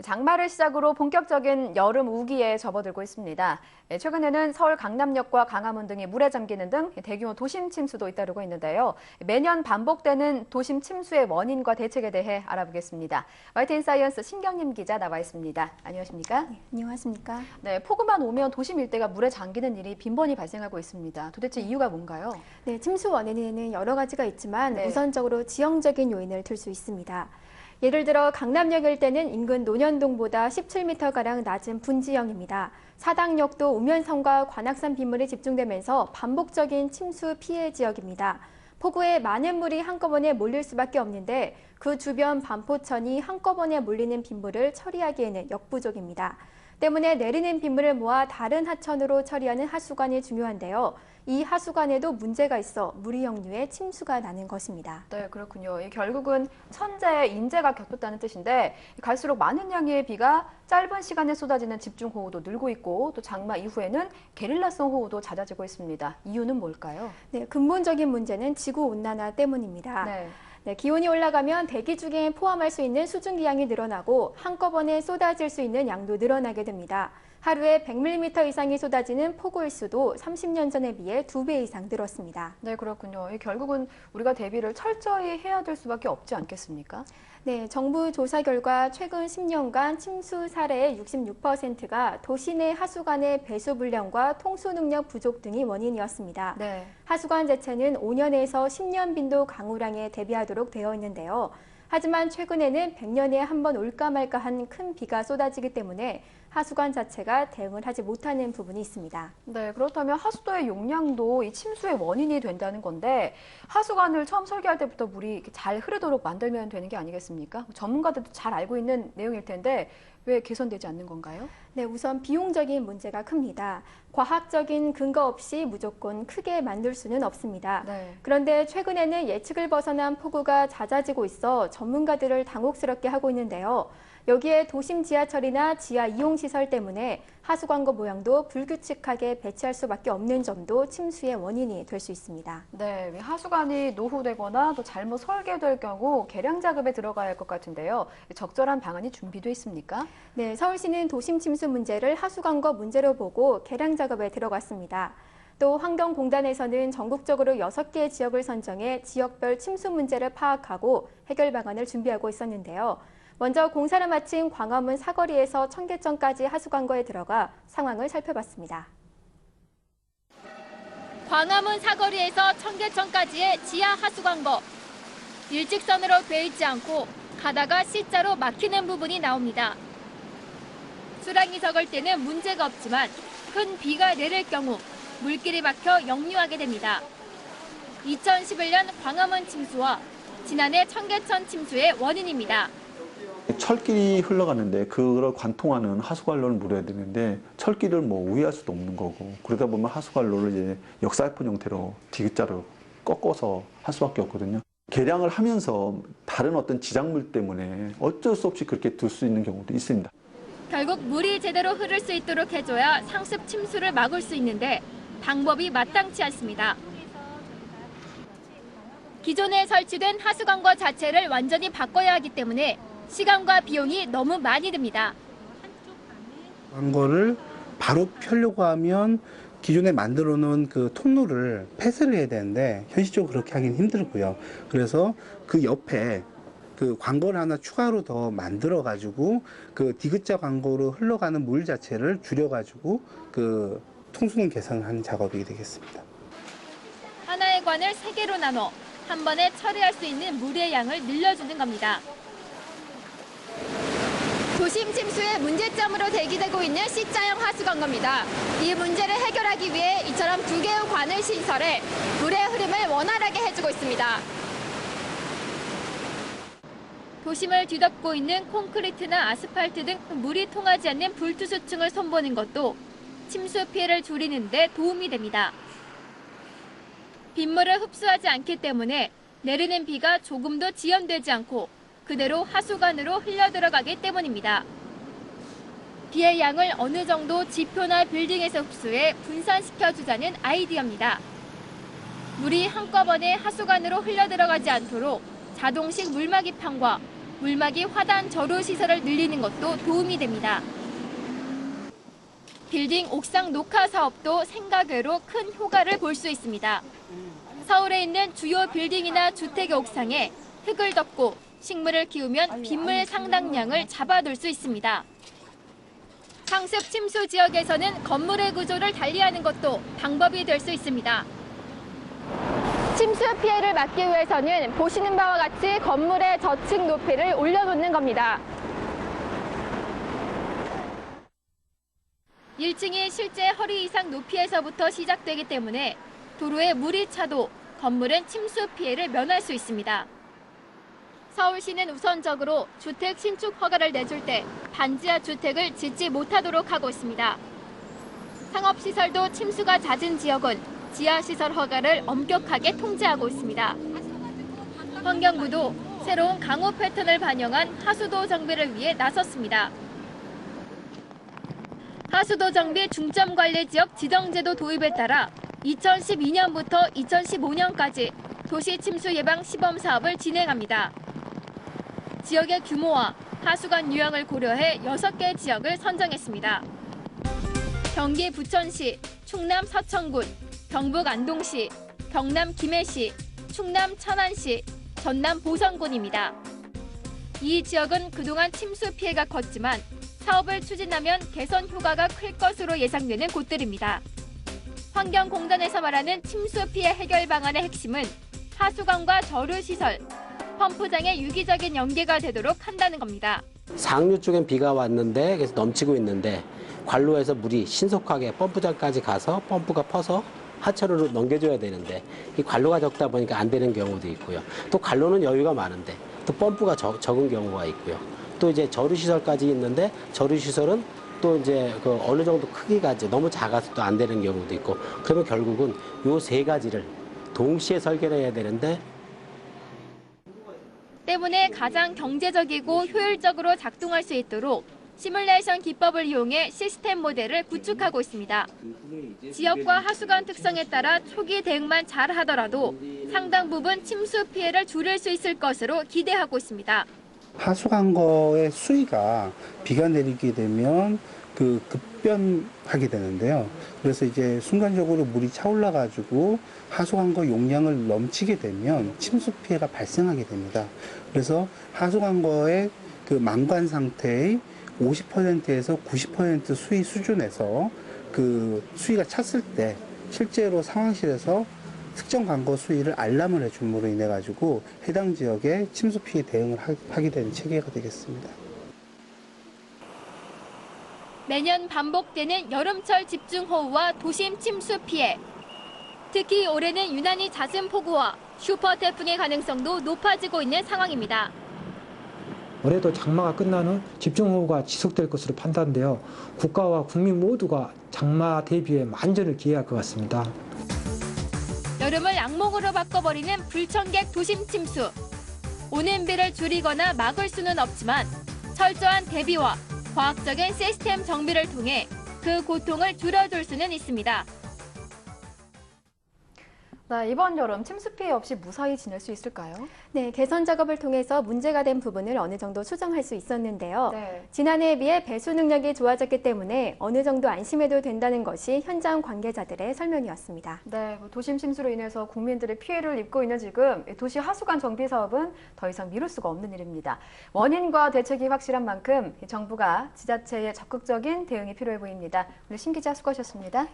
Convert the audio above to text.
장마를 시작으로 본격적인 여름 우기에 접어들고 있습니다. 최근에는 서울 강남역과 강화문 등이 물에 잠기는 등 대규모 도심 침수도 잇따르고 있는데요. 매년 반복되는 도심 침수의 원인과 대책에 대해 알아보겠습니다. YTN 사이언스 신경림 기자 나와 있습니다. 안녕하십니까? 네, 안녕하십니까? 네, 폭우만 오면 도심 일대가 물에 잠기는 일이 빈번히 발생하고 있습니다. 도대체 이유가 뭔가요? 네, 침수 원인에는 여러 가지가 있지만 네. 우선적으로 지형적인 요인을 들 수 있습니다. 예를 들어 강남역 일대는 인근 논현동보다 17m가량 낮은 분지형입니다. 사당역도 우면성과 관악산 빗물이 집중되면서 반복적인 침수 피해 지역입니다. 폭우에 많은 물이 한꺼번에 몰릴 수밖에 없는데 그 주변 반포천이 한꺼번에 몰리는 빗물을 처리하기에는 역부족입니다. 때문에 내리는 빗물을 모아 다른 하천으로 처리하는 하수관이 중요한데요. 이 하수관에도 문제가 있어 무리 역류의 침수가 나는 것입니다. 네, 그렇군요. 결국은 천재에 인재가 겹쳤다는 뜻인데 갈수록 많은 양의 비가 짧은 시간에 쏟아지는 집중호우도 늘고 있고 또 장마 이후에는 게릴라성 호우도 잦아지고 있습니다. 이유는 뭘까요? 네, 근본적인 문제는 지구온난화 때문입니다. 네. 기온이 올라가면 대기 중에 포함할 수 있는 수증기량이 늘어나고 한꺼번에 쏟아질 수 있는 양도 늘어나게 됩니다. 하루에 100mm 이상이 쏟아지는 폭우일수도 30년 전에 비해 2배 이상 늘었습니다. 네, 그렇군요. 결국은 우리가 대비를 철저히 해야 될 수밖에 없지 않겠습니까? 네, 정부 조사 결과 최근 10년간 침수 사례의 66%가 도시 내 하수관의 배수 불량과 통수 능력 부족 등이 원인이었습니다. 네. 하수관 자체는 5년에서 10년 빈도 강우량에 대비하도록 되어 있는데요. 하지만 최근에는 100년에 한 번 올까 말까 한 큰 비가 쏟아지기 때문에 하수관 자체가 대응을 하지 못하는 부분이 있습니다. 네, 그렇다면 하수도의 용량도 이 침수의 원인이 된다는 건데 하수관을 처음 설계할 때부터 물이 이렇게 잘 흐르도록 만들면 되는 게 아니겠습니까? 전문가들도 잘 알고 있는 내용일 텐데 왜 개선되지 않는 건가요? 네, 우선 비용적인 문제가 큽니다. 과학적인 근거 없이 무조건 크게 만들 수는 없습니다. 네. 그런데 최근에는 예측을 벗어난 폭우가 잦아지고 있어 전문가들을 당혹스럽게 하고 있는데요. 여기에 도심 지하철이나 지하 이용시설 때문에 하수관거 모양도 불규칙하게 배치할 수밖에 없는 점도 침수의 원인이 될 수 있습니다. 네, 하수관이 노후되거나 또 잘못 설계될 경우 개량 작업에 들어가야 할 것 같은데요. 적절한 방안이 준비돼 있습니까? 네, 서울시는 도심 침수 문제를 하수관거 문제로 보고 개량 작업에 들어갔습니다. 또 환경공단에서는 전국적으로 6개의 지역을 선정해 지역별 침수 문제를 파악하고 해결 방안을 준비하고 있었는데요. 먼저 공사를 마친 광화문 사거리에서 청계천까지 하수관거에 들어가 상황을 살펴봤습니다. 광화문 사거리에서 청계천까지의 지하 하수관거. 일직선으로 돼 있지 않고 가다가 C자로 막히는 부분이 나옵니다. 수량이 적을 때는 문제가 없지만 큰 비가 내릴 경우 물길이 막혀 역류하게 됩니다. 2011년 광화문 침수와 지난해 청계천 침수의 원인입니다. 철길이 흘러가는데 그걸 관통하는 하수관로를 물어야 되는데 철길을 우회할 수도 없는 거고 그러다 보면 하수관로를 이제 역살폰 형태로 디귿자로 꺾어서 할 수밖에 없거든요. 개량을 하면서 다른 어떤 지작물 때문에 어쩔 수 없이 그렇게 둘 수 있는 경우도 있습니다. 결국 물이 제대로 흐를 수 있도록 해줘야 상습 침수를 막을 수 있는데 방법이 마땅치 않습니다. 기존에 설치된 하수관거 자체를 완전히 바꿔야 하기 때문에 시간과 비용이 너무 많이 듭니다. 광고를 바로 펴려고 하면 기존에 만들어 놓은 그 통로를 폐쇄를 해야 되는데 현실적으로 그렇게 하긴 힘들고요. 그래서 그 옆에 그 광고를 하나 추가로 더 만들어 가지고 그 디귿자 광고로 흘러가는 물 자체를 줄여 가지고 그 통수능 개선을 하는 작업이 되겠습니다. 하나의 관을 3개로 나눠 한 번에 처리할 수 있는 물의 양을 늘려주는 겁니다. 도심 침수의 문제점으로 대기되고 있는 C자형 하수관거입니다. 이 문제를 해결하기 위해 이처럼 2개의 관을 신설해 물의 흐름을 원활하게 해주고 있습니다. 도심을 뒤덮고 있는 콘크리트나 아스팔트 등 물이 통하지 않는 불투수층을 손보는 것도 침수 피해를 줄이는 데 도움이 됩니다. 빗물을 흡수하지 않기 때문에 내리는 비가 조금도 지연되지 않고 그대로 하수관으로 흘러들어가기 때문입니다. 비의 양을 어느 정도 지표나 빌딩에서 흡수해 분산시켜주자는 아이디어입니다. 물이 한꺼번에 하수관으로 흘러들어가지 않도록 자동식 물막이판과 물막이 화단 저루 시설을 늘리는 것도 도움이 됩니다. 빌딩 옥상 녹화 사업도 생각 외로 큰 효과를 볼 수 있습니다. 서울에 있는 주요 빌딩이나 주택 옥상에 흙을 덮고 식물을 키우면 빗물 상당량을 잡아둘 수 있습니다. 상습 침수 지역에서는 건물의 구조를 달리하는 것도 방법이 될 수 있습니다. 침수 피해를 막기 위해서는 보시는 바와 같이 건물의 저층 높이를 올려놓는 겁니다. 1층이 실제 허리 이상 높이에서부터 시작되기 때문에 도로에 물이 차도 건물은 침수 피해를 면할 수 있습니다. 서울시는 우선적으로 주택 신축 허가를 내줄 때 반지하 주택을 짓지 못하도록 하고 있습니다. 상업시설도 침수가 잦은 지역은 지하시설 허가를 엄격하게 통제하고 있습니다. 환경부도 새로운 강우 패턴을 반영한 하수도 정비를 위해 나섰습니다. 하수도 정비 중점 관리 지역 지정제도 도입에 따라 2012년부터 2015년까지 도시 침수 예방 시범 사업을 진행합니다. 지역의 규모와 하수관 유형을 고려해 6개 지역을 선정했습니다. 경기 부천시, 충남 서천군, 경북 안동시, 경남 김해시, 충남 천안시, 전남 보성군입니다. 이 지역은 그동안 침수 피해가 컸지만 사업을 추진하면 개선 효과가 클 것으로 예상되는 곳들입니다. 환경공단에서 말하는 침수 피해 해결 방안의 핵심은 하수관과 저류시설, 펌프장의 유기적인 연계가 되도록 한다는 겁니다. 상류 쪽엔 비가 왔는데 그래서 넘치고 있는데 관로에서 물이 신속하게 펌프장까지 가서 펌프가 퍼서 하천으로 넘겨줘야 되는데 이 관로가 적다 보니까 안 되는 경우도 있고요. 또 관로는 여유가 많은데 또 펌프가 적은 경우가 있고요. 또 이제 저류시설까지 있는데 저류시설은 또 이제 그 어느 정도 크기가 이제 너무 작아서 또 안 되는 경우도 있고 그러면 결국은 요 세 가지를 동시에 설계를 해야 되는데 때문에 가장 경제적이고 효율적으로 작동할 수 있도록 시뮬레이션 기법을 이용해 시스템 모델을 구축하고 있습니다. 지역과 하수관 특성에 따라 초기 대응만 잘 하더라도 상당 부분 침수 피해를 줄일 수 있을 것으로 기대하고 있습니다. 하수관거의 수위가 비가 내리게 되면 급변하게 되는데요. 그래서 이제 순간적으로 물이 차올라 가지고 하수관거 용량을 넘치게 되면 침수 피해가 발생하게 됩니다. 그래서 하수관거의 그 망관 상태의 50%에서 90% 수위 수준에서 그 수위가 찼을 때 실제로 상황실에서 특정 관거 수위를 알람을 해줌으로 인해 가지고 해당 지역에 침수 피해 대응을 하게 되는 체계가 되겠습니다. 매년 반복되는 여름철 집중호우와 도심 침수 피해. 특히 올해는 유난히 잦은 폭우와 슈퍼 태풍의 가능성도 높아지고 있는 상황입니다. 올해도 장마가 끝난 후 집중호우가 지속될 것으로 판단되어 국가와 국민 모두가 장마 대비에 만전을 기해야 할 것 같습니다. 여름을 악몽으로 바꿔버리는 불청객 도심 침수. 오는 비를 줄이거나 막을 수는 없지만 철저한 대비와 과학적인 시스템 정비를 통해 그 고통을 줄여줄 수는 있습니다. 네, 이번 여름 침수 피해 없이 무사히 지낼 수 있을까요? 네, 개선 작업을 통해서 문제가 된 부분을 어느 정도 수정할 수 있었는데요. 네. 지난해에 비해 배수 능력이 좋아졌기 때문에 어느 정도 안심해도 된다는 것이 현장 관계자들의 설명이었습니다. 네, 도심 침수로 인해서 국민들이 피해를 입고 있는 지금 도시 하수관 정비 사업은 더 이상 미룰 수가 없는 일입니다. 원인과 대책이 확실한 만큼 정부가 지자체의 적극적인 대응이 필요해 보입니다. 오늘 신 기자 수고하셨습니다.